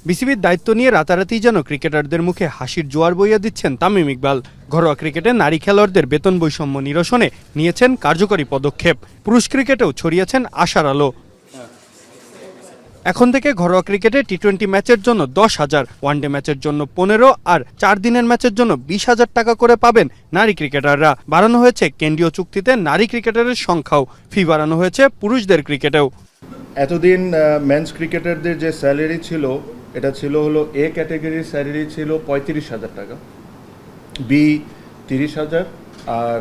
বিসিবির দায়িত্ব নিয়ে রাতারাতি যেন ক্রিকেটারদের মুখে হাসির জোয়ার বইয়ে দিচ্ছেন তামিম ইকবাল। ঘরোয়া ক্রিকেটে নারী খেলোয়াড়দের বেতন বৈষম্য নিরসনে নিয়েছেন কার্যকরী পদক্ষেপ। পুরুষ ক্রিকেটেও ছড়িয়েছেন আশার আলো। এখন থেকে ঘরোয়া ক্রিকেটে টি-20 ম্যাচের জন্য 10,000, ওয়ানডে ম্যাচের জন্য 15 আর 4 দিনের ম্যাচের জন্য 20,000 টাকা করে পাবেন নারী ক্রিকেটাররা। বাড়ানো হয়েছে কেন্দ্রীয় চুক্তিতে নারী ক্রিকেটারের সংখ্যাও, ফি বাড়ানো হয়েছে পুরুষদের ক্রিকেটেও। এতদিন মেন্স ক্রিকেটারদের যে স্যালারি ছিল, এটা ছিল হলো এ ক্যাটাগরির স্যালারি ছিল 35,000 টাকা, বি 30,000 আর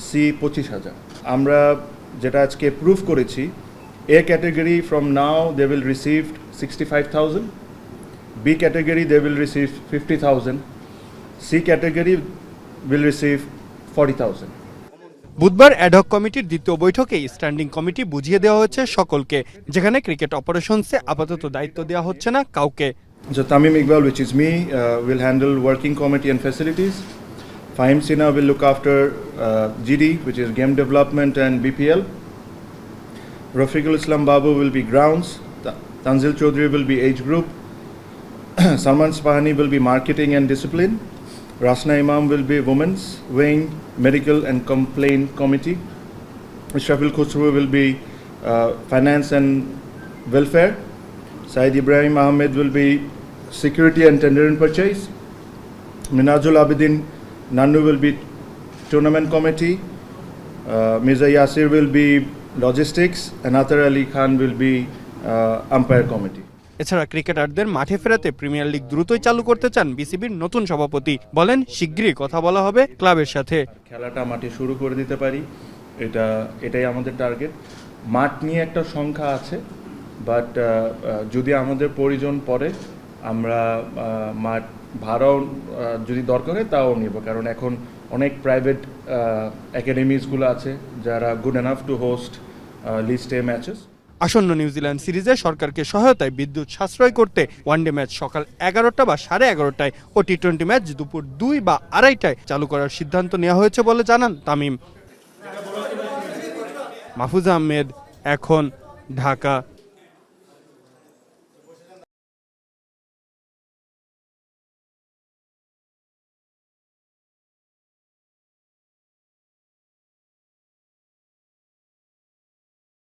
সি 25,000। আমরা যেটা আজকে প্রুভ করেছি, A category from now they will receive 65,000, B category they will receive 50,000, C category will receive 40,000. বুধবার অ্যাডহক কমিটির দ্বিতীয় বৈঠকে স্ট্যান্ডিং কমিটি বুঝিয়ে দেওয়া হয়েছে সকলকে, যেখানে ক্রিকেট অপারেশনসে আপাতত দায়িত্ব দেওয়া হচ্ছে না কাউকে। So Tamim Iqbal, which is me, will handle working committee and facilities. Fahim Sina will look after GD, which is game development and BPL. Rafiqul Islam Babu will be grounds, Tanzil Chaudhary will be age group, Salman Spahani will be marketing and discipline, Rasna Imam will be women's wing, medical and complaint committee, Shafil Khusru will be finance and welfare, Said Ibrahim Ahmed will be security and tender and purchase, Minajul Abidin Nandu will be tournament committee, Mirza Yasir will be logistics, and Athar Ali Khan will be umpire committee. এছাড়া ক্রিকেটারদের মাঠে ফেরাতে premier league দ্রুতই চালু করতে চান বিসিবির নতুন সভাপতি। বলেন, শিগগিরই কথা বলা হবে ক্লাবের সাথে। খেলাটা মাঠে শুরু করে দিতে পারি, এটাই আমাদের টার্গেট। মাঠ নিয়ে একটা সংখ্যা আছে, বাট যদি আমাদের প্রয়োজন পড়ে আমরা মাঠ ভাড়াও যদি দরকার হয় তাও নিব, কারণ এখন অনেক প্রাইভেট একাডেমিজগুলো আছে যারা good enough to host list A matches. আসন্ন নিউজিল্যান্ড সিরিজে সরকারকে সহায়তায় বিদ্যুৎ সাশ্রয় করতে ওয়ানডে ম্যাচ সকাল 11টা বা 11:30টায় ও টি-20 ম্যাচ দুপুর 2 বা 2:30টায় চালু করার সিদ্ধান্ত নেওয়া হয়েছে বলে জানান তামিম। মাহফুজা আহমেদ, এখন, ঢাকা।